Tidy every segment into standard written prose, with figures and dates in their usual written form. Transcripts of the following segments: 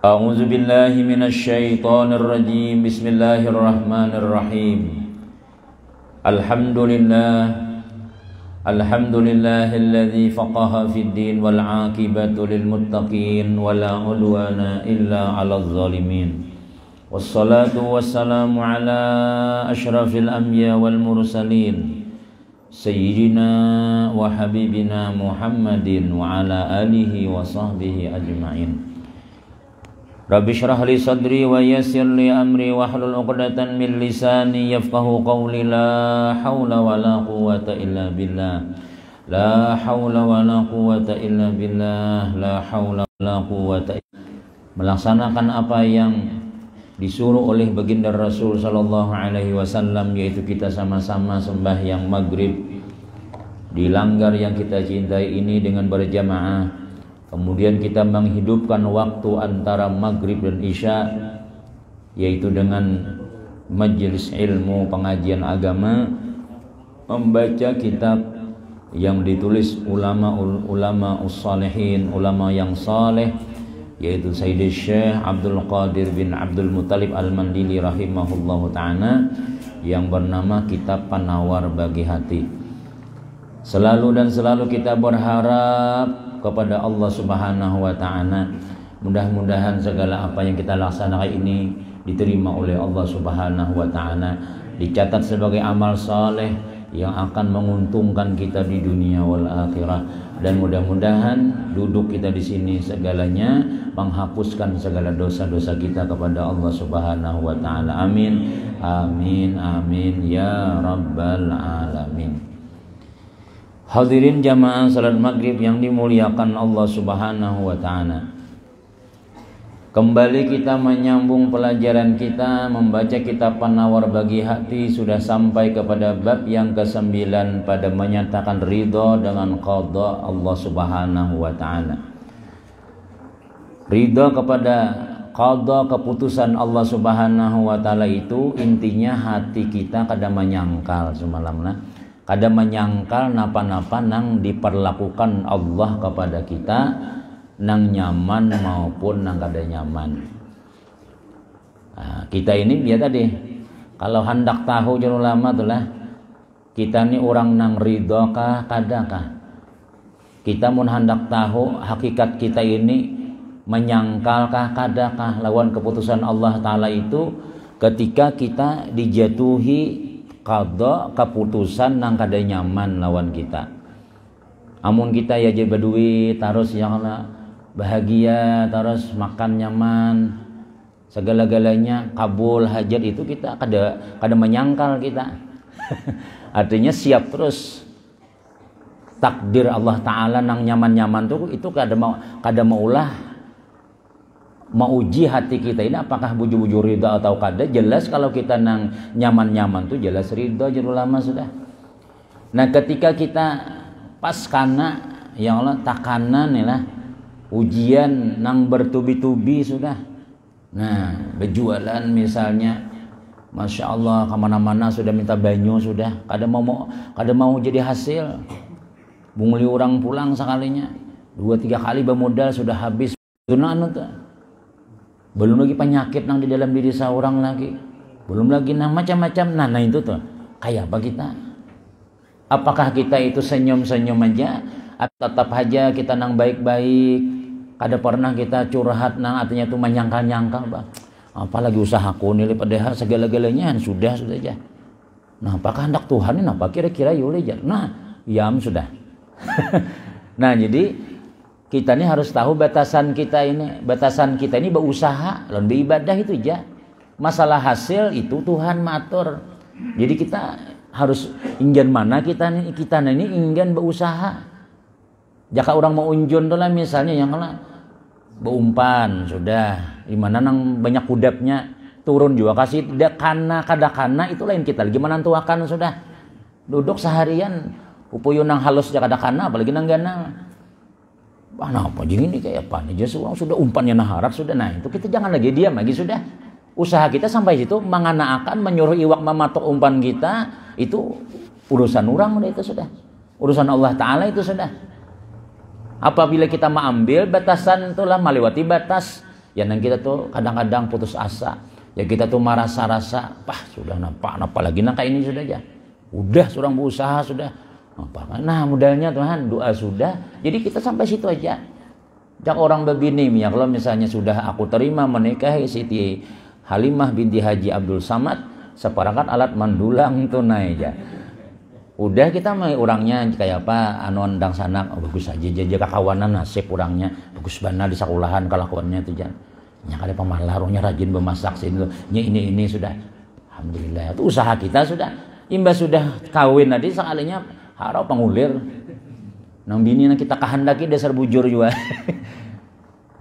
أعوذ بالله من الشيطان الرجيم بسم الله الرحمن الرحيم الحمد لله الذي فقه في الدين والعاقبة للمتقين ولا عدوان إلا على الظالمين والصلاة والسلام على أشرف الأنبياء والمرسلين سيدنا وحبيبنا محمد وعلى آله وصحبه أجمعين Rabbi syrah li sadri wa yassir li amri wahlul 'uqdatam min lisani yafqahu qawli. La haula wala quwwata illa billah. La haula wala quwwata illa billah. La haula wala quwwata. Melaksanakan apa yang disuruh oleh baginda Rasul sallallahu alaihi wasallam, yaitu kita sama-sama sembahyang maghrib di langgar yang kita cintai ini dengan berjamaah. Kemudian kita menghidupkan waktu antara maghrib dan isya, yaitu dengan majelis ilmu pengajian agama, membaca kitab yang ditulis ulama ussalihin, ulama yang saleh, yaitu Sayyidi Syekh Abdul Qadir bin Abdul Muttalib Al-Mandili rahimahullahu ta'ala, yang bernama Kitab Penawar Bagi Hati. Selalu kita berharap kepada Allah Subhanahu wa ta'ala, mudah-mudahan segala apa yang kita laksanakan ini diterima oleh Allah Subhanahu wa ta'ala, dicatat sebagai amal saleh yang akan menguntungkan kita di dunia wal akhirah, dan mudah-mudahan duduk kita di sini segalanya menghapuskan segala dosa-dosa kita kepada Allah Subhanahu wa ta'ala. Amin amin amin ya rabbal alamin. Hadirin jamaah salat maghrib yang dimuliakan Allah Subhanahu wa ta'ala, kembali kita menyambung pelajaran kita membaca kitab Penawar Bagi Hati. Sudah sampai kepada bab yang ke-9 pada menyatakan ridha dengan qada Allah Subhanahu wa ta'ala. Ridha kepada qada, keputusan Allah Subhanahu wa ta'ala itu intinya hati kita kada menyangkal semalamna, kada menyangkal napa-napa nang diperlakukan Allah kepada kita, nang nyaman maupun nang kada nyaman. Nah, kita ini biar tadi kalau hendak tahu jalur lama itulah kita ni orang nang ridho kah kada kah. Kita mun hendak tahu hakikat kita ini menyangkal kah kada kah lawan keputusan Allah Ta'ala itu, ketika kita dijatuhi qada, keputusan nang kada nyaman lawan kita. Amun kita ya jadi berduit terus yang bahagia, terus makan nyaman, segala-galanya kabul hajat, itu kita kada menyangkal kita. Artinya siap terus takdir Allah Ta'ala nang nyaman-nyaman tuh, itu kada maulah uji hati kita ini apakah buju-buju ridha atau kada. Jelas kalau kita nang nyaman-nyaman tuh jelas ridha jadi ulama sudah. Nah, ketika kita pas kana ya Allah takana nih lah ujian nang bertubi-tubi sudah. Nah, berjualan misalnya, masya Allah kemana-mana sudah minta banyu sudah, kada mau jadi hasil. Bungli orang pulang sekalinya 2-3 kali bermodal sudah habis. Itu tuh. Belum lagi penyakit nang di dalam diri seorang lagi, belum lagi nang macam-macam. Nah itu tuh kayak apa kita? Apakah kita itu senyum-senyum aja, atau tetap aja kita nang baik-baik, kada pernah kita curhat nang artinya tuh menyangkal-nyangkal, Bang. Apalagi usahaku nilai padahal segala-galanya sudah aja. Nah, apakah hendak Tuhan ini apa kira-kira yule jar? Nah, yam sudah. Nah, jadi kita ini harus tahu batasan kita ini berusaha lawan beribadah itu aja. Masalah hasil itu Tuhan matur. Jadi kita harus ingin mana kita ini ingin berusaha. Jika orang mau unjun tuh lah misalnya yang lah beumpan sudah, di mana nang banyak kudapnya turun juga kasih tidak kada itu lain kita lagi menantuakan sudah. Duduk seharian upuyun nang halus ja kada kana apalagi nang ganal. Nah apa jing ini kayak apa nih, sudah umpannya nah harap sudah. Nah itu kita jangan lagi diam lagi sudah. Usaha kita sampai situ menganakan menyuruh iwak mematok umpan kita, itu urusan orang udah, itu sudah urusan Allah Ta'ala itu sudah. Apabila kita mengambil batasan itulah melewati batas Ya nang kita tuh kadang-kadang putus asa. Ya kita tuh merasa-rasa, sudah napa lagi nang kayak ini sudah aja. Udah surang berusaha sudah. Apa? Nah modalnya Tuhan doa sudah. Jadi kita sampai situ aja. Jak orang begini ya, kalau misalnya sudah aku terima menikahi Siti Halimah binti Haji Abdul Samad, seperangkat alat mandulang tunai aja. Udah kita mah orangnya kayak apa anu andang sanak, bagus aja jaga kawanan nasib orangnya bagus benar di sekolahan kelakuannya itu jan. Nya kali pemalarnya rajin memasak sih itu. Ini sudah alhamdulillah itu usaha kita sudah. Imbas sudah kawin tadi sekalinya harau pengulir. Nang bini kita kehendaki dasar bujur juga.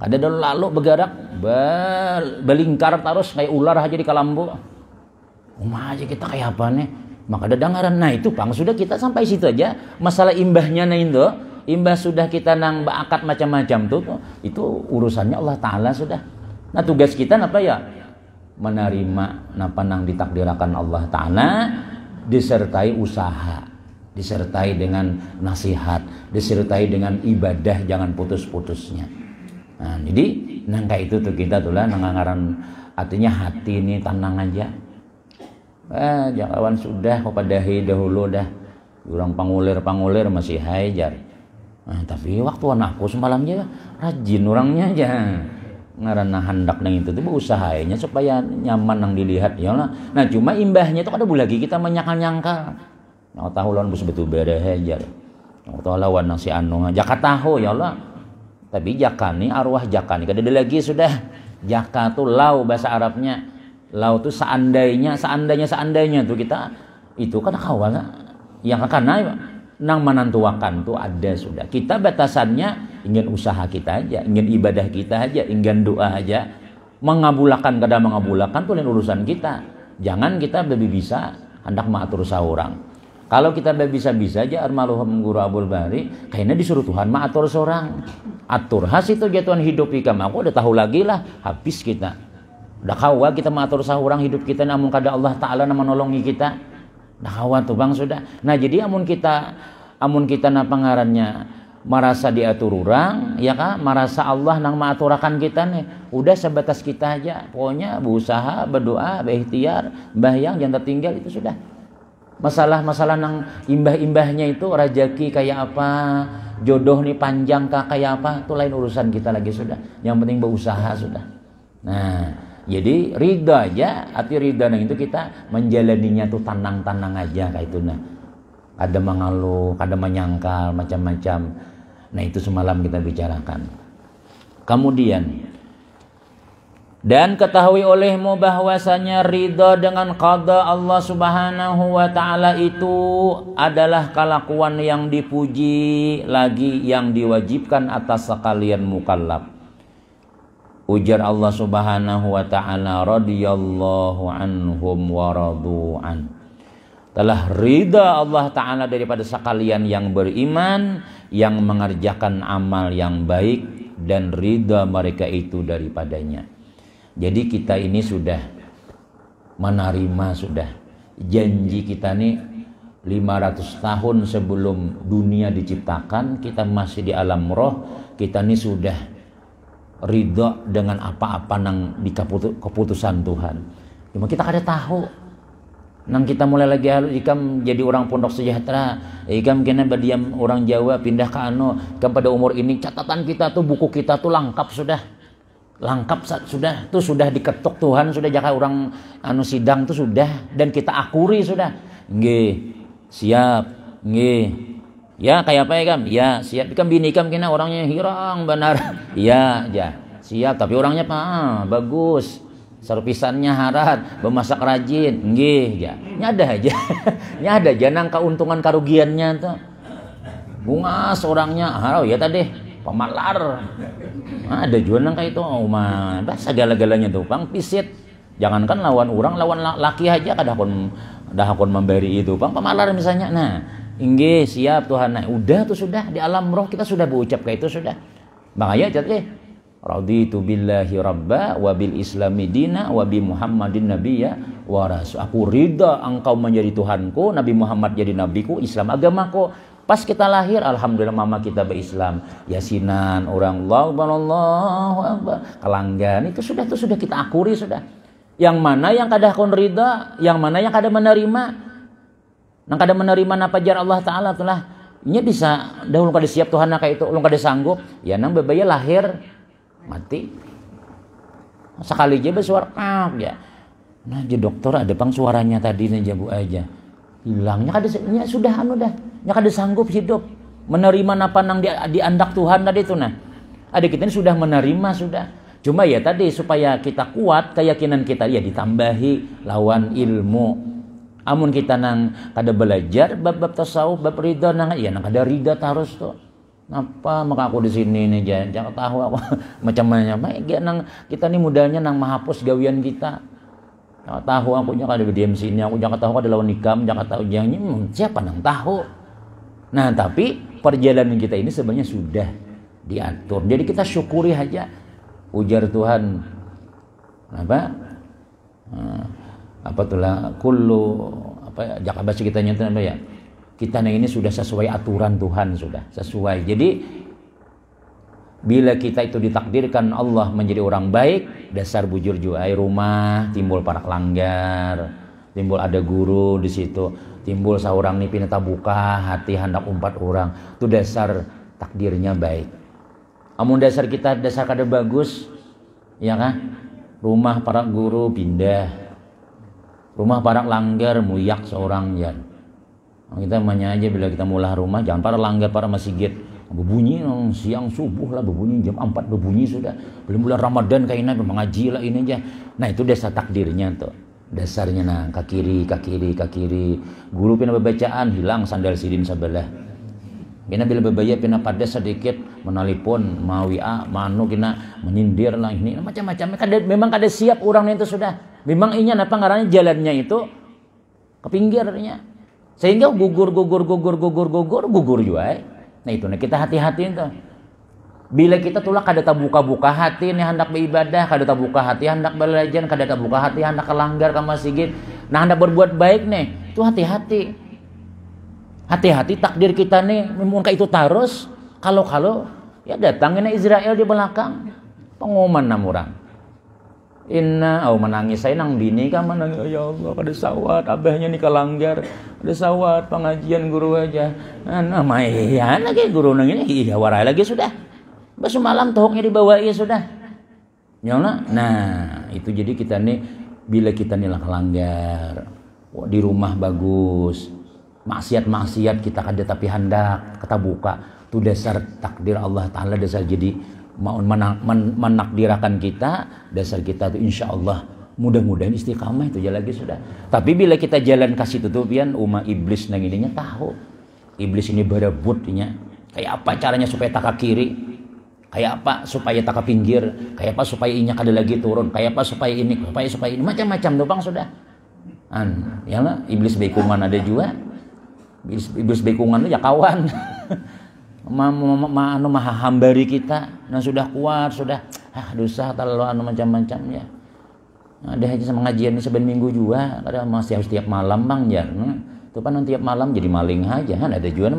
Ada dulu lalu bergerak belingkar terus kayak ular aja di kalambu. Aja kita kayak apa nih? Maka ada dengaran. Nah itu Bang sudah kita sampai situ aja. Masalah imbahnya nah itu, imbah sudah kita nang bakat macam-macam tuh, itu urusannya Allah Taala sudah. Nah tugas kita apa ya? Menerima napa nang ditakdirakan Allah Taala, disertai usaha, disertai dengan nasihat, disertai dengan ibadah jangan putus-putusnya. Nah jadi nang kayak itu tuh kita tuh lah nangangaran artinya hati ini tenang aja. Jangan sudah kepadahi dahulu dah orang pangulir masih hajar. Nah, tapi waktu anakku semalam aja rajin orangnya aja ngarana hendak nang itu tuh usahanya supaya nyaman nang dilihat ya lah. Nah cuma imbahnya itu kada lagi kita menyangkal-nyangkal. Nah tahu lawan bus betul beda hajar. Nah tahu lawan nang si anu jaka tahu ya Allah. Tapi jaka nih arwah jaka nih kada ada lagi sudah. Jaka tuh lau bahasa Arabnya. Lau tuh seandainya tuh kita itu kan awalnya yang karena nang menantuakan tuh ada sudah. Kita batasannya ingin usaha kita aja, ingin ibadah kita aja, ingin doa aja. Mengabulakan kada mengabulakan tuh lain urusan kita. Jangan kita lebih bisa hendak mengatur seorang. Kalau kita bisa aja almarhum Guru Abdul Bari kayaknya disuruh Tuhan mengatur seorang. Atur has itu jatuhan hidup ikam. Aku udah tahu lagi lah habis kita. Dah kawa kita mengatur seorang hidup kita namun kada Allah Taala nama nolongi kita. Dah kawa tuh Bang sudah. Nah jadi amun kita napa ngarannya merasa diatur orang ya kan merasa Allah nang mengaturakan kita nih. Udah sebatas kita aja. Pokoknya berusaha, berdoa, berikhtiar, mbahyang jangan tertinggal itu sudah. Masalah-masalah nang imbah-imbahnya itu rezeki kayak apa, jodoh nih panjang kah kayak apa, itu lain urusan kita lagi sudah. Yang penting berusaha sudah. Nah, jadi ridha aja, arti ridha nang itu kita menjalaninya tuh tenang-tenang aja kayak itu nah. Ada mengeluh, ada menyangkal macam-macam. Nah, itu semalam kita bicarakan. Kemudian dan ketahui olehmu bahwasanya ridha dengan qada Allah Subhanahu wa taala itu adalah kelakuan yang dipuji lagi yang diwajibkan atas sekalian mukallaf. Ujar Allah Subhanahu wa taala radhiyallahu anhum wa radu'an. Telah ridha Allah taala daripada sekalian yang beriman yang mengerjakan amal yang baik dan ridha mereka itu daripadanya. Jadi kita ini sudah menerima sudah janji kita nih 500 tahun sebelum dunia diciptakan kita masih di alam roh kita nih sudah ridha dengan apa-apa nang di keputusan Tuhan. Cuma kita kada tahu. Nang kita mulai lagi ikam jadi orang pondok sejahtera, ikam kena berdiam orang Jawa pindah ke ikam pada umur ini catatan kita tuh buku kita tuh lengkap sudah. Lengkap sudah tuh sudah diketuk Tuhan sudah jaka orang sidang tuh sudah dan kita akuri sudah. Nggih, siap. Nggih. Ya kayak apa ya Kam? Ya siap. Ikam bini ikam kena orangnya hirang benar. Ya siap tapi orangnya bagus. Servisannya harat, bemasak rajin. Nggih ya. Nyada aja. Nyada aja nang keuntungan karugiannya tuh. Bungas orangnya. Ya tadi pemalar. Ada juga nang kayak itu. Segala-galanya tuh Bang pisit. Jangankan lawan orang, lawan laki aja kadahkon memberi itu. Bang pemalar misalnya. Nah, inggih siap Tuhan. Nah, udah tuh sudah di alam roh kita sudah berucap kayak itu sudah. Makanya jadi raditu billahi rabba wa bil islami dina wa bi Muhammadin nabiyya wa rasul. Aku ridha engkau menjadi Tuhanku, Nabi Muhammad jadi nabiku, Islam agamaku. Pas kita lahir, alhamdulillah mama kita berislam, yasinan, orang Allahu Akbar, kelanggan itu sudah kita akuri sudah. Yang mana yang kada kon ridha, yang mana yang kada menerima. Nang kada menerima napa jar Allah Taala telah nya bisa dahulu kada siap Tuhan kayak itu, ulun kada sanggup, ya nang bebaya lahir mati. Sekali aja bersuara ya. Nah, jadi dokter ada bang suaranya tadi aja Bu aja. Hilangnya kada sudah nya kada sanggup hidup menerima napa nang diandak Tuhan tadi itu nah. Ada kita ini sudah menerima sudah. Cuma ya tadi supaya kita kuat keyakinan kita ya ditambahi lawan ilmu. Amun kita nang kada belajar bab tasawuf bab ridha nang ya nang kada ridha terus tuh. Apa maka aku di sini nih jangan tahu aku macam-macam. Ya nang kita nih modalnya nang menghapus gawian kita. Jangan tahu aku jangan kada diam sini, aku jangan tahu kada lawan nikam, jangan tahu jangan siapa nang tahu. Nah, tapi perjalanan kita ini sebenarnya sudah diatur. Jadi kita syukuri aja. Ujar Tuhan apa? Apa tulah kullu apa jaka baca kita nyata apa ya? Kita ini sudah sesuai aturan Tuhan sudah sesuai. Jadi bila kita itu ditakdirkan Allah menjadi orang baik, dasar bujur juai rumah timbul para pelanggar, timbul ada guru di situ, timbul seorang nih pinata buka hati hendak umpat orang, itu dasar takdirnya baik. Amun dasar kita dasar kada bagus, ya kan? Rumah para guru pindah, rumah para langgar muyak seorang ya. Kita manya aja bila kita mulah rumah, jangan para langgar para masjid. Berbunyi siang subuh lah, berbunyi jam 4 berbunyi sudah. Belum bulan Ramadan kayak ini mengaji lah ini aja. Nah itu dasar takdirnya tuh. Dasarnya nah ke kiri. Guru pina bacaan hilang sandal sidin sebelah. Kena bila bebaya pina pada sedikit menelpon mau WA manu kena menyindir lah ini macam-macam. Memang kada siap orang itu sudah. Memang inya apa ngarannya jalannya itu ke pinggirnya. Sehingga gugur juga. Nah itu nah kita hati-hati itu. Bila kita tulah kada buka hati nih hendak beribadah, kada buka hati hendak belajar, kada buka hati hendak kelanggar ke masjid. Nah hendak berbuat baik nih, itu hati-hati. Hati-hati takdir kita nih mungkin itu terus kalau ya datangnya Israel di belakang. Pengumuman nam orang. Menangis saya nang bini kan menangis ya Allah kada sawat abahnya nih kelanggar kada sawat pengajian guru aja ya lagi guru nang ini iya warai lagi sudah besok malam tohoknya dibawa ya sudah nyala. Nah itu jadi kita nih bila kita nih kelanggar di rumah bagus maksiat kita kada tapi hendak kita buka itu dasar takdir Allah Ta'ala dasar jadi mau menakdirakan kita dasar kita itu insya Allah mudah-mudahan istiqamah itu aja lagi sudah. Tapi bila kita jalan kasih tutupian iblis nang ininya tahu iblis ini berebutnya kayak apa caranya supaya tak ke kiri, kayak apa supaya tak ke pinggir, kayak apa supaya inya kada lagi turun, kayak apa supaya ini macam-macam topang sudah ya lah iblis bekungan ada juga iblis bekungan itu ya kawan maha hambari kita nah sudah kuat sudah dosa terlalu macam-macam ya. Ada aja sama ngajian ini sebenarnya minggu juga ada masih harus tiap malam bang ya. Itu kan tiap malam jadi maling aja kan ada juga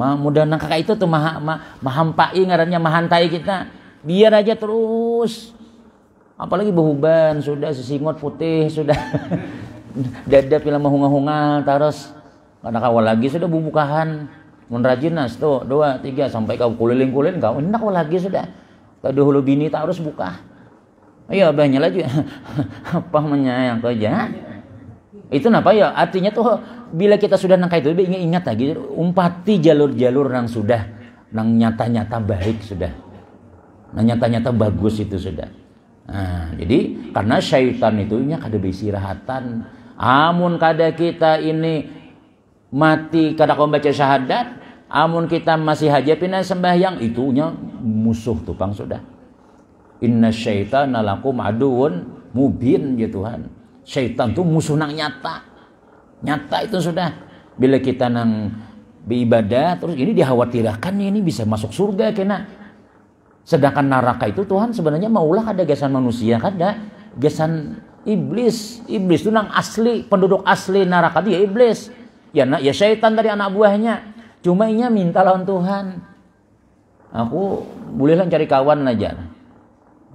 mudah nang kakak itu tuh mahampai ngarannya mahantai kita biar aja terus apalagi behuban sudah sesingot putih sudah dada pila mahunga-hunga terus kada kawal lagi sudah bubukahan mun rajin nas tuh 2 3 sampai kau kuliling-kuliling kau enak lagi sudah. Tadi hulu bini tak harus buka. Ayo banyak lagi apa menyayang kerja. Itu napa ya artinya tuh bila kita sudah nangka itu ingat lagi umpati jalur-jalur yang sudah nang nyata-nyata baik sudah. Nang nyata-nyata bagus itu sudah. Nah, jadi karena syaitan itu nya kada beristirahatan. Amun kada kita ini mati kada kau baca syahadat, amun kita masih haja pina sembahyang itunya musuh tuh bang sudah. Inna syaitana lakum aduun mubin ya Tuhan. Syaitan tuh musuh nang nyata itu sudah. Bila kita nang beribadah terus ini dikhawatirkan ini bisa masuk surga kena. Sedangkan neraka itu Tuhan sebenarnya maulah ada gasan manusia kada gasan iblis. Iblis itu nang asli penduduk asli neraka dia iblis. Ya syaitan dari anak buahnya. Cuma inya minta lawan Tuhan. Aku bolehlah cari kawan aja.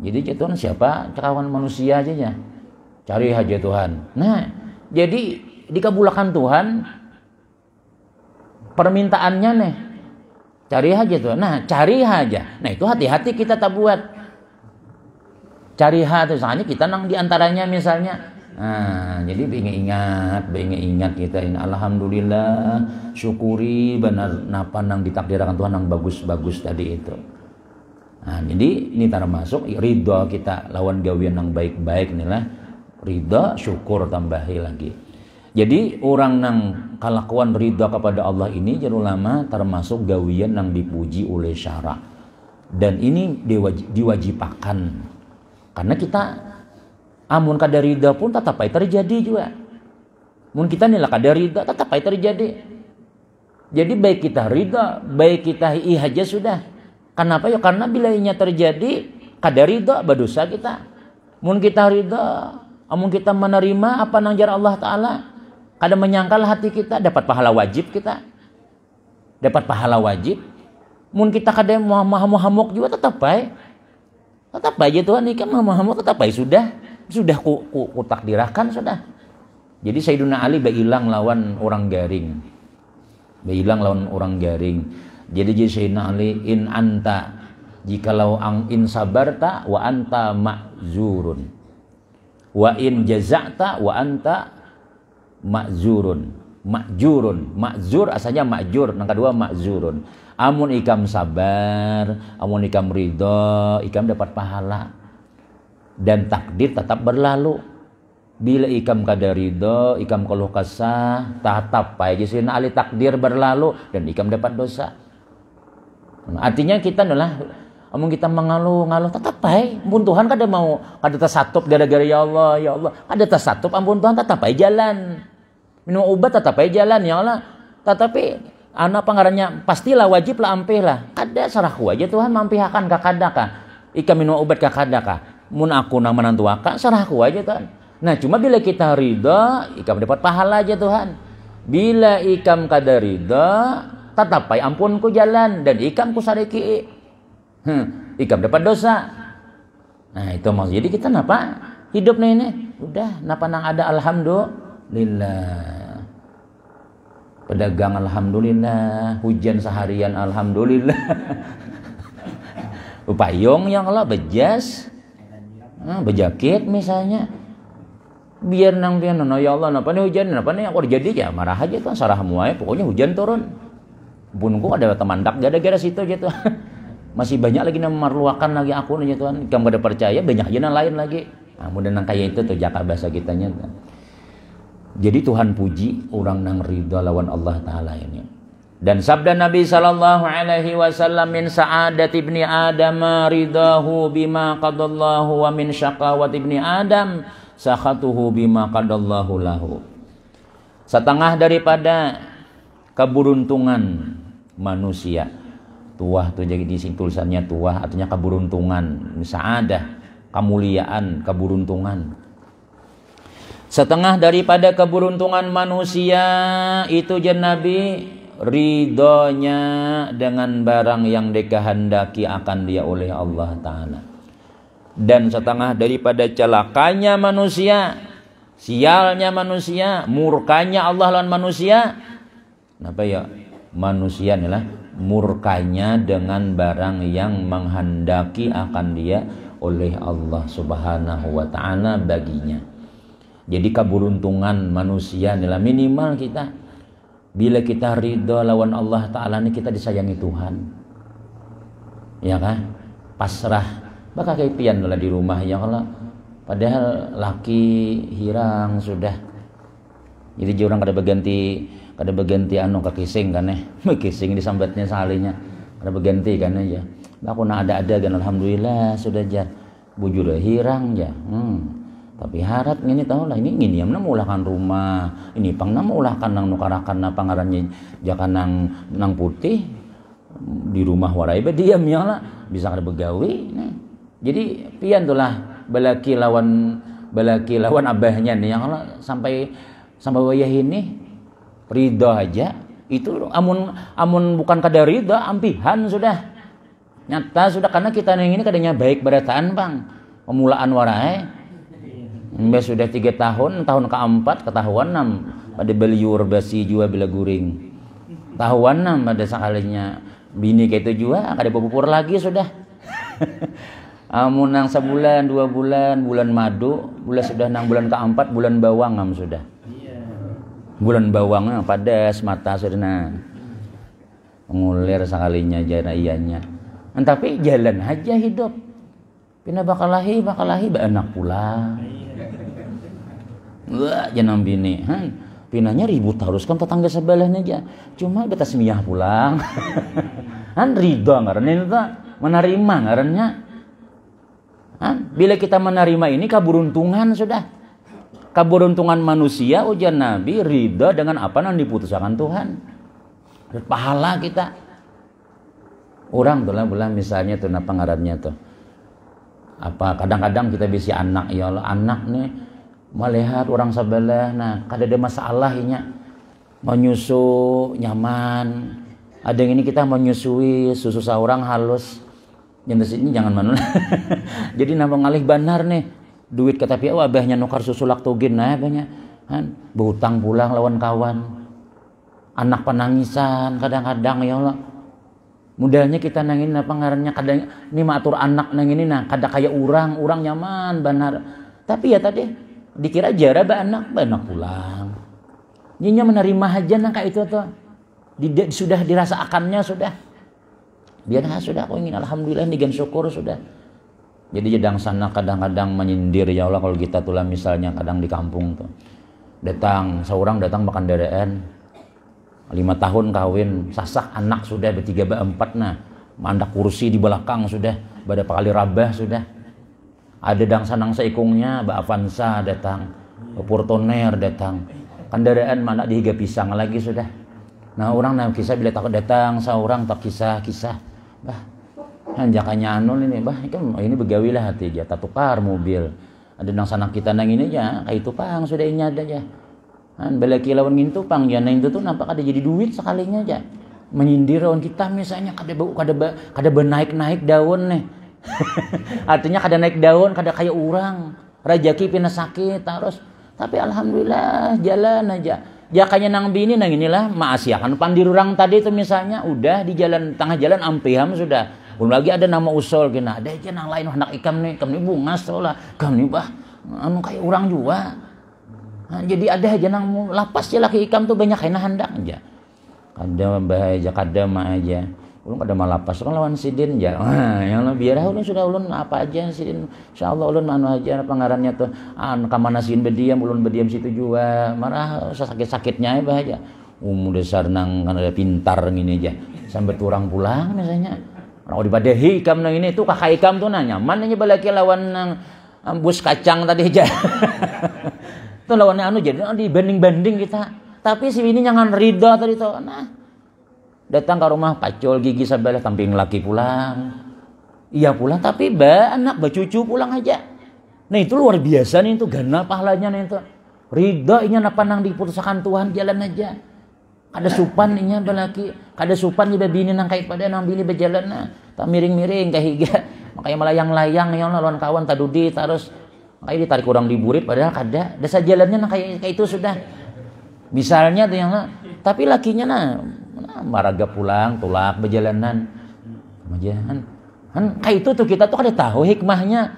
Jadi Tuhan siapa? Kawan manusia aja ya. Cari aja Tuhan. Nah, jadi dikabulkan Tuhan permintaannya nih. Cari aja Tuhan. Nah, cari aja. Nah, itu hati-hati kita tak buat. Cari aja soalnya kita nang diantaranya misalnya. Nah, jadi pengen ingat kita ini alhamdulillah, syukuri benar napa nang ditakdirkan Tuhan nang bagus-bagus tadi itu. Nah, jadi ini termasuk ridha kita lawan gawian nang baik-baik nih lah. Ridha, syukur tambahi lagi. Jadi orang nang kelakuan ridha kepada Allah ini jadi ulama termasuk gawian nang dipuji oleh syara. Dan ini diwajibkan. Karena kita amun kada ridha pun tetap aja terjadi juga. Mun kita nilai kada ridha tetap aja terjadi. Jadi baik kita ridha, baik kita aja sudah. Kenapa ya? Karena bila inya terjadi kada ridha berdosa kita. Mun kita ridha, amun kita menerima apa nang jar Allah Taala, kada menyangkal hati kita dapat pahala wajib kita. Dapat pahala wajib. Mun kita kada mahamuk juga tetap baik. Tetap aja Tuhan ikan mahamuk tetap baik sudah ku takdirahkan sudah. Jadi Sayyidina Ali bailang lawan orang garing. Jadi Sayyidina Ali in anta jikalau in sabarta wa anta ma'zurun. Wa in jaza'ta wa anta ma'zurun. Ma'zur asalnya ma'jur, yang kedua ma'zurun. Amun ikam sabar, amun ikam ridho, ikam dapat pahala. Dan takdir tetap berlalu. Bila ikam kada ridho, ikam keluh kesah, tetap aja Sayyidina Ali takdir berlalu dan ikam dapat dosa. Artinya kita adalah amun kita mengeluh tetap baik. Ampun Tuhan kada mau kada tersatup gara-gara ya Allah. Kada tersatup ampun Tuhan tetap baik jalan. Minum obat tetap baik jalan ya Allah. Tetapi anak pangarannya pastilah wajib lah ampih lah. Kada saraku aja Tuhan mampihakan kakadaka. Ika minum obat kakadaka. Mun aku nang menantu akak saraku aja Tuhan. Nah cuma bila kita ridha, ikam dapat pahala aja Tuhan. Bila ikam kada ridha, tetap baik ampunku jalan dan ikam ku sariki. Ikam dapat dosa. Nah itu maksud. Jadi kita napa hidup nih ini udah napa nang ada alhamdulillah. Pedagang alhamdulillah, hujan seharian alhamdulillah. Payung yang Allah bejas, bejakit misalnya. Biar nang ya Allah napa nih hujan, napa nih aku jadi ya marah aja tuh sarah muai pokoknya hujan turun. Bunku ada temandak gara-gara situ gitu. Masih banyak lagi yang memerlukan lagi aku nih Tuhan. Kamu kada percaya banyak aja yang lain lagi. Nah, mudah nang kayak itu tuh jaka bahasa kitanya. Jadi Tuhan puji orang nang ridha lawan Allah Ta'ala ini. Dan sabda Nabi sallallahu alaihi wasallam min sa'adat ibni Adam ridahu bima qadallahu wa min syaqawat ibni Adam sakhatuhu bima qadallahu lahu. Setengah daripada keberuntungan manusia. Tuah tuh jadi dising tulisannya tuah artinya keberuntungan, sa'adah, kemuliaan, keberuntungan. Setengah daripada keberuntungan manusia itu jen Nabi ridhonya dengan barang yang dikehendaki akan dia oleh Allah Ta'ala. Dan setengah daripada celakanya manusia, sialnya manusia, murkanya Allah lawan manusia. Kenapa ya? Manusia inilah murkanya dengan barang yang menghendaki akan dia oleh Allah Subhanahu wa Ta'ala baginya. Jadi keberuntungan manusia adalah minimal kita bila kita ridho lawan Allah Ta'ala ini kita disayangi Tuhan, ya kan? Pasrah bakal kayak pian lah di rumah ya Allah. Padahal laki hirang sudah. Jadi orang kada berganti anu kakising kan kising disambatnya salinya kada berganti kan ya. Aku nak ada kan alhamdulillah sudah jar bujur hirang ya. Tapi harap ini tahu lah ini amna meulahkan rumah ini pang na meulahkan nang nukarakan na pangarannya jakan nang putih di rumah warai diam ya lah bisa kada begawi. Nah, jadi pian tulah balaki lawan abahnya nih yang Allah sampai wayah ini ridho aja Itu amun bukan kada ridha ampihan sudah. Nyata sudah karena kita yang ini kadanya baik berataan bang. Pemulaan warai. Mbak sudah 3 tahun keempat ketahuan pada beliur basi jua bila guring. Tahuan pada sekalinya bini kayak itu juga kada bubur lagi sudah. Amun nang sebulan 2 bulan madu, bulan sudah nang bulan keempat bulan bawang sudah. Bulan bawang pada mata sudah mengulir sekalinya jana ianya. Tapi jalan aja hidup. Pina bakalahi anak pula. Wah, jangan bini. Pinanya ribut harus kan tetangga sebelahnya aja. Cuma beta semiyah pulang. Ridho ngarannya itu menerima ngarannya. Bila kita menerima ini keberuntungan sudah. Keberuntungan manusia ujian Nabi ridho dengan apa yang diputuskan Tuhan. Pahala kita. Orang tuh lah misalnya tuh apa ngarannya tuh. Apa kadang-kadang kita bisa anak ya Allah anak nih melihat orang sebelah nah kada ada masalah inya menyusu nyaman ada yang ini kita menyusui susu seorang halus jenis ini jangan mana jadi nambah ngalih benar nih duit kata pia abahnya nukar susu laktogin nah abahnya kan berhutang pulang lawan kawan anak penangisan kadang-kadang ya Allah mudahnya kita nangin apa ngarannya kadang ini matur anak nangin ini nah kada kayak orang nyaman benar tapi ya tadi dikira jara anak pulang nyinya menerima aja nang kayak itu tuh sudah dirasakannya sudah biar sudah aku ingin alhamdulillah nigan syukur sudah jadi jedang sana kadang-kadang menyindir ya Allah kalau kita tulah misalnya kadang di kampung tuh seorang datang makan daraan 5 tahun kawin sasak anak sudah bertiga berempat nah mandak kursi di belakang sudah pada kali rabah sudah ada dang sanang seikungnya Mbak Avanza datang Portoner datang kendaraan mana dihiga pisang lagi sudah nah orang nah kisah bila takut datang seorang tak kisah bah hanjakannya anu ini bah ini begawilah hati aja tak tukar mobil ada dang sanang kita nang ini aja kayak itu pang sudah ini ada aja bela kilauan ngintu pang ya nang itu tuh nampak ada jadi duit sekalinya aja menyindir lawan kita misalnya kada benaik daun nih artinya kada naik daun kada kayak orang rajaki pina sakit terus tapi alhamdulillah jalan aja ya kayaknya nang bini nang inilah maasiakan pandir orang tadi itu misalnya udah di jalan tengah jalan ampiham sudah belum lagi ada nama usul kena ada aja nang lain anak ikam nih bungas lah kam nih bah anu kayak orang juga jadi ada aja nang lapas ya laki ikam tuh banyak kena hendak aja kada bahaya kada mah aja ulun kada malapas kan lawan sidin ya yang biar ulun sudah ulun apa aja sidin insyaallah ulun anu aja pangarannya tuh kamana sidin ulun berdiam situ juga marah sakit-sakitnya bahaya dasar nang kan ada pintar ngini aja sampai turang pulang misalnya orang dibadahi ikam nang ini tuh kakak ikam tuh nanya mana nya balaki lawan nang bus kacang tadi aja tuh lawannya anu jadi dibanding-banding kita tapi si ini jangan ridha tadi tuh nah datang ke rumah pacul gigi sebelah tamping laki pulang iya pulang tapi anak cucu pulang aja nah itu luar biasa nih itu gana pahalanya nih itu ridha inya napa nang diputuskan Tuhan jalan aja ada supan inya balaki kada supan iba bini nang kait pada nang bini berjalan nah tak miring-miring kahiga makanya melayang-layang ya lawan kawan tadudi terus makanya ditarik orang diburit padahal kada desa jalannya nang kayak itu sudah misalnya tuh yang tapi lakinya nah maraga pulang tulak berjalanan kayak itu tuh kita tuh kada tahu hikmahnya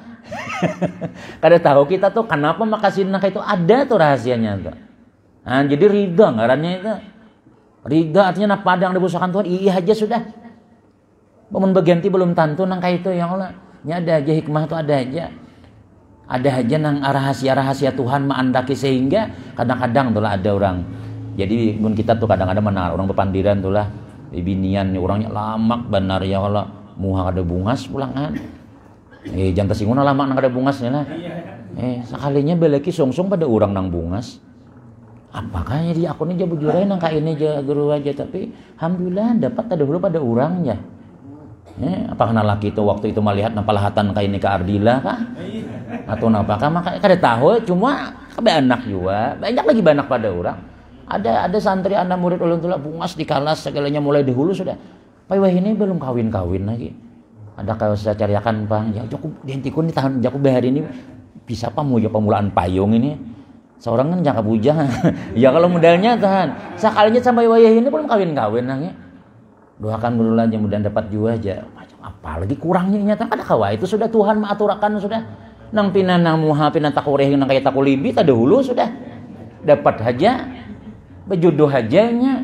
kada tahu kita tuh kenapa makasih nah kayak itu ada tuh rahasianya tuh nah, jadi ridha ngarannya itu ridha artinya napa ada yang dibusakan Tuhan iya aja sudah momen berganti belum tentu nang kayak itu yang Allah nya ada aja hikmah tuh ada aja nang rahasia Tuhan maandaki sehingga kadang-kadang tuh lah ada orang jadi mun kita tuh kadang-kadang mana orang berpandiran tuh lah binian orangnya lamak benar ya Allah muha ada bungas pulangan jangan tersinggung lama nang ada bungasnya lah sekalinya belaki songsong pada orang nang bungas apakah jadi aku nih jabujurain nang kayak ini aja guru aja tapi alhamdulillah dapat ada dulu pada orangnya apakah laki itu waktu itu melihat napalahatan kayak ini ke Ardila kah atau apakah maka kada tahu cuma kabe anak juga banyak lagi banyak pada orang Ada santri anak murid ulun tula bungas di kalas segalanya mulai dahulu sudah. Pai wah ini belum kawin lagi. Ada kalau saya cariakan Bang, ya cukup dihentikun di tahun jaku hari ini bisa apa mau pemulaan payung ini. Seorang kan jangka bujang. Ya kalau modalnya tahan. Sekalinya sampai wayah ini belum kawin lagi. Doakan dulu aja mudah dapat juga aja. Macam apa lagi kurangnya nyata kada kawa itu sudah Tuhan mengaturakan sudah. Nang pina nang muha pina takureh nang kaya takulibi tadi dahulu sudah. Dapat aja. Berjodoh hajanya.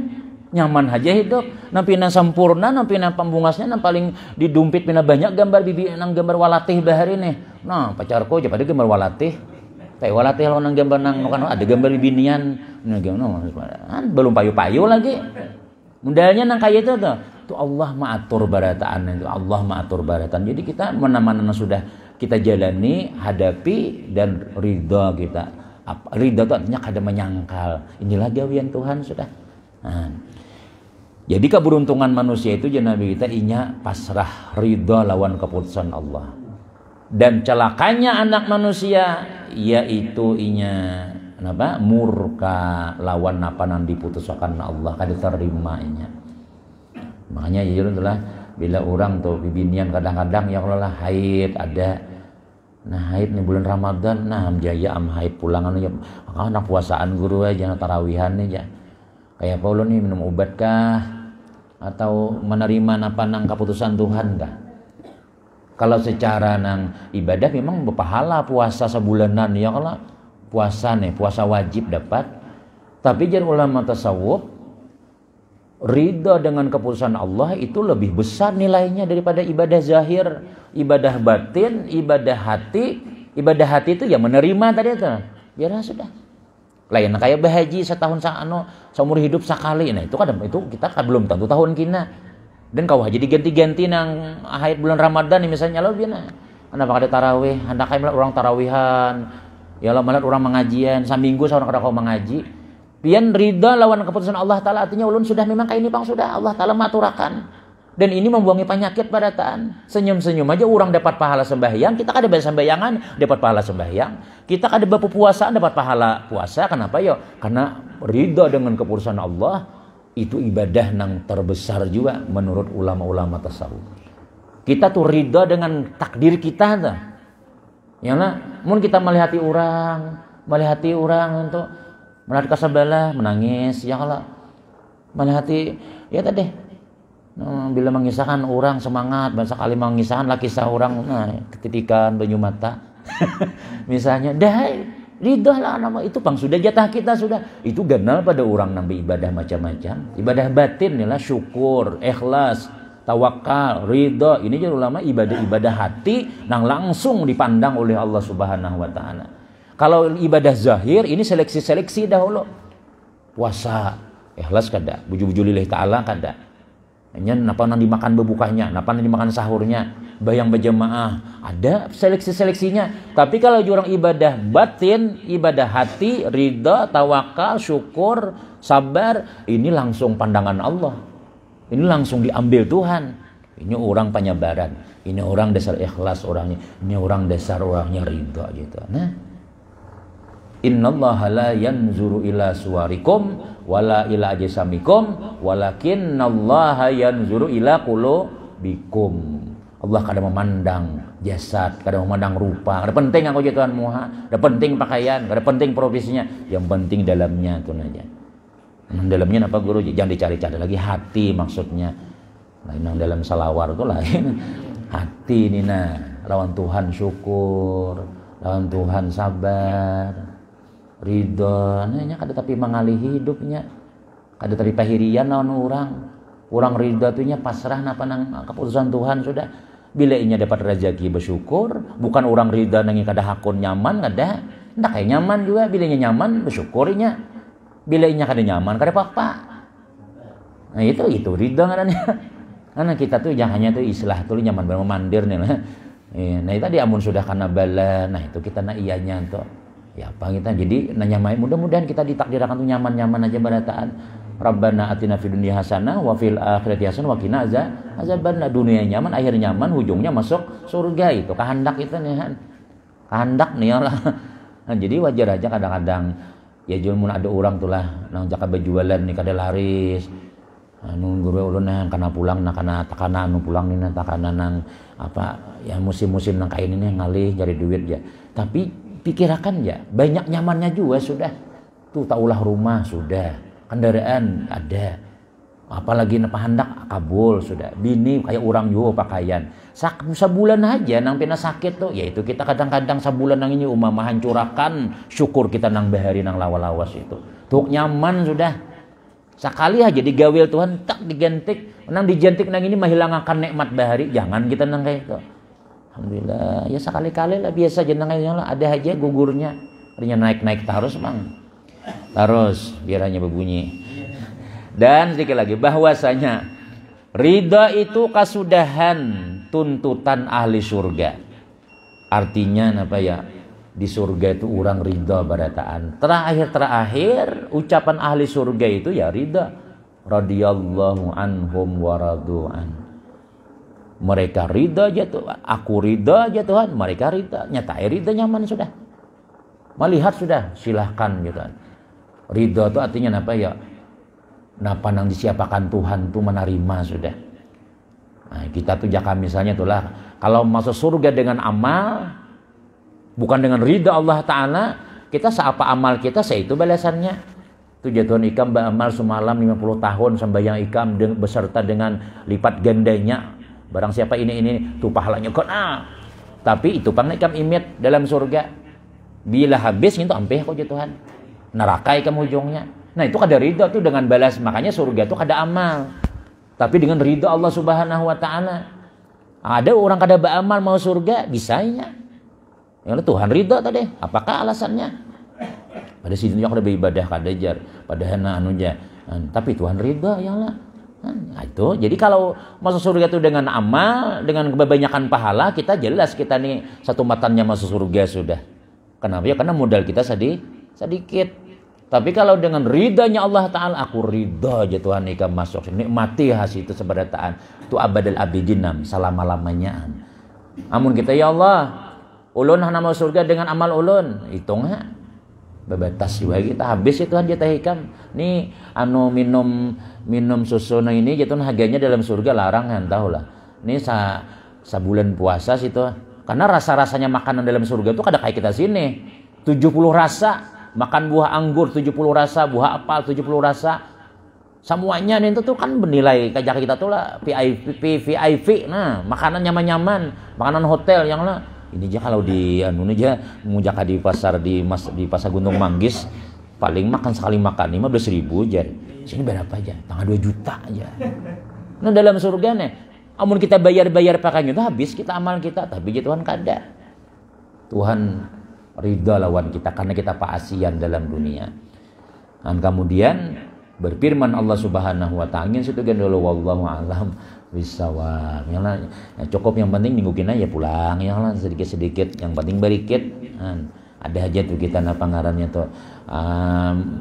Nyaman aja hidup. Nang pina sempurna, nang pina pembungasnya nang paling didumpit pina banyak gambar bibi nang gambar walatih bahari nih. Nah, pacarku aja pada gambar walatih. Kayak walatih lo nang gambar nang kan ada gambar binian. Nah, belum payu-payu lagi. Modalnya nang kayak itu tuh Allah maatur barataan itu Allah maatur baratan. Jadi kita mana-mana sudah kita jalani, hadapi dan ridha kita. Ridha itu artinya kada menyangkal. Inilah gawian Tuhan sudah. Nah, jadi keberuntungan manusia itu Nabi kita inya pasrah ridha lawan keputusan Allah. Dan celakanya anak manusia yaitu inya kenapa murka lawan apa nang diputuskan Allah kada terima inya. Makanya itulah bila orang tuh bibinian kadang-kadang ya kalau lah haid ada. Nah haid nih bulan Ramadan nah jaya haid pulangan ya anak puasaan guru aja tarawihan aja. Kayak Paulo nih minum obat kah atau menerima apa nang keputusan Tuhan kah? Kalau secara nang ibadah memang berpahala puasa sebulanan ya kalau puasa wajib dapat. Tapi jar ulama tasawuf ridha dengan keputusan Allah itu lebih besar nilainya daripada ibadah zahir, ibadah batin, ibadah hati. Ibadah hati itu ya menerima tadi itu. Biar sudah. Lain kayak bahaji setahun seumur hidup sekali. Nah, itu kita kan belum tentu tahun kina. Dan kau haji diganti-ganti nang akhir bulan Ramadan nih misalnya lo biar kenapa ada tarawih, hendak kayak orang tarawihan, ya lo malah orang mengajian, saminggu seorang kada kau mengaji, pian ridha lawan keputusan Allah Taala artinya ulun sudah memang kayak ini bang sudah Allah Taala maturakan dan ini membuangi penyakit barataan. Senyum-senyum aja orang dapat pahala sembahyang, kita kada bayar sembayangan dapat pahala sembahyang, kita kada berpuasaan dapat pahala puasa. Kenapa yo? Karena ridha dengan keputusan Allah. Itu ibadah yang terbesar juga menurut ulama-ulama tasawuf. Kita tuh ridha dengan takdir kita tuh. Ya lah, mun kita melihati orang untuk melihat kesebelah menangis ya kalau melihati ya tadi bila mengisahkan orang semangat bahasa kali mengisahkan laki seorang nah ketitikan banyu mata misalnya dah ridha lah nama itu bang sudah jatah kita sudah itu ganal pada orang nang beribadah macam-macam ibadah batin inilah syukur ikhlas tawakal ridha ini jadi ulama ibadah hati nang langsung dipandang oleh Allah Subhanahu wa taala. Kalau ibadah zahir ini seleksi dahulu puasa ikhlas kada buju-buju lillahi taala kada hanya napa nang dimakan bebukanya napa nang dimakan sahurnya bayang berjamaah ada seleksinya. Tapi kalau jurang ibadah batin ibadah hati ridha tawakal syukur sabar ini langsung pandangan Allah ini langsung diambil Tuhan. Ini orang penyabaran ini orang dasar ikhlas orangnya ini orang dasar orangnya ridha gitu. Nah innallaha la yanzuru ila suwarikum wala ila ajsamikum walakinnallaha yanzuru ila qulubikum. Allah kadang memandang jasad, kadang memandang rupa. Ada penting aku jatuhan muha, ada penting pakaian, ada penting profesinya. Yang penting dalamnya itu aja. Dalamnya apa guru? Jangan dicari-cari lagi hati maksudnya. Lain yang dalam salawar itu lain. Hati ini nah, lawan Tuhan syukur, lawan Tuhan sabar, ridha. Nah, kada tapi mengalih hidupnya, kada tapi pahirian lawan orang. Orang ridha tunya pasrah napa nang keputusan Tuhan sudah. Bila inya dapat rezeki bersyukur, bukan orang ridha nang kada hakun nyaman kada. Ndak kayak nyaman juga bila inya nyaman bersyukur inya. Bila inya kada nyaman kada apa-apa. Nah itu ridha ngarannya. Karena kita tuh hanya tuh istilah tuh nyaman bener mandir nih lah. Nah itu tadi amun sudah karena bala, nah itu kita na iyanya tuh. Ya apa kita jadi nanya mudah-mudahan kita ditakdirkan tuh nyaman-nyaman aja barataan. Rabbana atina fid dunya hasanah wa fil akhirati hasanah wa qina azabannar. Dunia nyaman, akhir nyaman, ujungnya masuk surga itu. Kehendak itu nih kan. Kehendak nih lah. Nah, jadi wajar aja kadang-kadang Ya mun ada orang tuh lah nang jaka berjualan nih kada laris. Anu guru ulun nang kana pulang nah kana takana anu pulang nih nah takana nang apa ya musim-musim nang kain ini ngalih cari duit ya. Tapi pikirakan ya banyak nyamannya juga sudah. Tuh taulah rumah sudah, kendaraan ada. Apalagi napa hendak kabul sudah. Bini kayak orang juga pakaian. Sebulan aja nang pina sakit tuh, yaitu kita kadang-kadang sebulan nang ini umama hancurakan syukur kita nang bahari nang lawas-lawas itu. Tuh nyaman sudah. Sekali aja digawil Tuhan tak digentik, nang dijentik nang ini menghilangakan nikmat bahari, jangan kita nang kayak itu. Alhamdulillah, ya sekali-kali lah biasa jenang lah ada aja gugurnya. Artinya naik-naik terus Bang. Terus biaranya berbunyi. Dan sedikit lagi bahwasanya ridha itu kasudahan tuntutan ahli surga. Artinya apa ya? Di surga itu orang ridha barataan. Terakhir ucapan ahli surga itu ya ridha. Radhiyallahu anhum wa radu'an. Mereka ridha aja tuh, aku ridha aja Tuhan, mereka ridha. Nyata ridha nyaman sudah. Melihat sudah, silahkan gitu. Ridha itu artinya apa ya? Napa nang disiapakan Tuhan tuh menerima sudah. Nah, kita tuh jaka misalnya tuh lah, kalau masuk surga dengan amal, bukan dengan ridha Allah Ta'ala, kita seapa amal kita, seitu balasannya. Itu jatuhan ikam beramal semalam 50 tahun, sembahyang ikam beserta dengan lipat gandanya. Barang siapa ini, tuh pahalanya kena. Tapi itu pang ikam imit dalam surga. Bila habis itu ampeh kok jatuhan. Neraka ikam ujungnya. Nah itu kada ridha tuh dengan balas. Makanya surga tuh kada amal. Tapi dengan ridha Allah Subhanahu Wa Ta'ala. Ada orang kada beramal mau surga, bisanya. Yang Tuhan ridha tadi. Apakah alasannya? Pada situ yang kada beribadah kada jar. Padahal anu ja. Tapi Tuhan ridha ya lah. Nah itu. Jadi kalau masuk surga itu dengan amal, dengan kebanyakan pahala, kita jelas kita nih satu matanya masuk surga sudah. Kenapa ya? Karena modal kita sedikit. Tapi kalau dengan ridhanya Allah Ta'ala, aku ridha aja Tuhan ikam masuk. Nikmati hasil itu seberataan. Itu abadal abidinam, selama-lamanya. Amun kita ya Allah, ulun hana mau surga dengan amal ulun. Hitung ha. Bebatas juga kita habis itu aja teh ikam. Nih anu minum susu nah ini jatuh harganya dalam surga larangan tahu lah. Ini sebulan puasa situ. Karena rasa-rasanya makanan dalam surga itu kada kayak kita sini. 70 rasa. Makan buah anggur 70 rasa, buah apel 70 rasa. Semuanya itu tuh kan bernilai kajak kita tuh lah VIP. Nah, makanan nyaman-nyaman, makanan hotel yang lah. Ini aja kalau di anu aja mujaka di pasar di pasar Gunung Manggis paling makan sekali makan 15.000 aja. Sini berapa aja? Tanggal 2 juta aja. Nah, dalam surga nih, amun kita bayar pakai itu habis kita amal kita, tapi Tuhan kada. Tuhan ridha lawan kita karena kita paasian dalam dunia. Dan kemudian berfirman Allah Subhanahu Wa Ta'ala situ kan dulu wallahu alam bisawab. Ya cukup yang penting minggu kena ya pulang ya lah sedikit-sedikit yang penting berikit. Ada aja tuh kita napa ngarannya tuh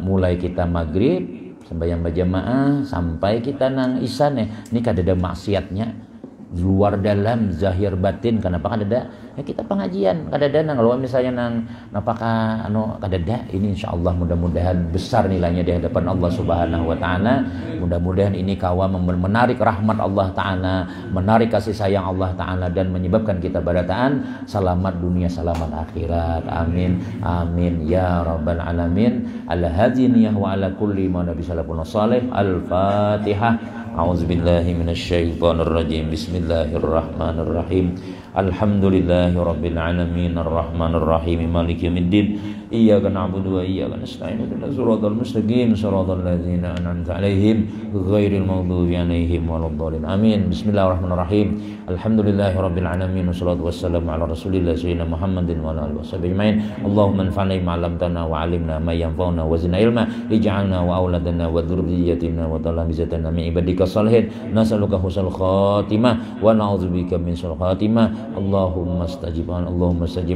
mulai kita maghrib sembahyang berjamaah sampai kita nang isya nih. Ini kada ada maksiatnya. Luar dalam zahir batin kenapa kadada ya kita pengajian kadada nang kalau misalnya nang apakah anu kadada ini insyaallah mudah-mudahan besar nilainya di hadapan Allah Subhanahu Wa Ta'ala. Mudah-mudahan ini kawa menarik rahmat Allah Ta'ala, menarik kasih sayang Allah Ta'ala dan menyebabkan kita barataan selamat dunia selamat akhirat. Amin amin ya rabbal alamin. Ala hadiniyah wa ala kulli ma nabi sallallahu alaihi wasallam. Al-Fatihah. A'udzubillahi minasyaitonirrajim. Bismillahirrahmanirrahim. Alhamdulillahirabbil alamin arrahmanirrahim maliki yaumiddin. Iyyaka na'budu wa iyyaka nasta'in. Ihdinas siratal mustaqim siratal ladzina an'amta 'alaihim ghairil maghdubi 'alaihim waladdallin. Amin. Bismillahirrahmanirrahim. Alhamdulillahirabbil alamin wassalatu wassalamu ala rasulillah sayyidina Muhammadin wa ala alihi washabihi ajmain. Allahumma anfa'na bima 'allamtana wa 'allimna ma yanfa'una wa zidna ilma. Ij'alna wa auladana wa dzurriyyatina wa talamizatina min ibadika salihin. Nas'aluka husnul khatimah wa na'udzubika min su'il khatimah. Allahumma stajib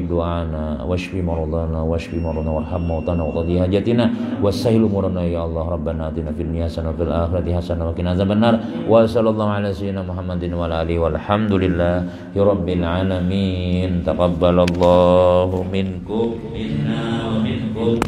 du'ana washfi maradana washfi maradana warham mautana wa qadhi hajatina wassahil umurana ya Allah. Rabbana atina fid dunya hasanah wa fil akhirati hasanah wa qina azabannar. Wa sallallahu ala sayyidina Muhammadin wa ala alihi walhamdulillahi rabbil alamin. Taqabbalallahu minkum minna wa minkum.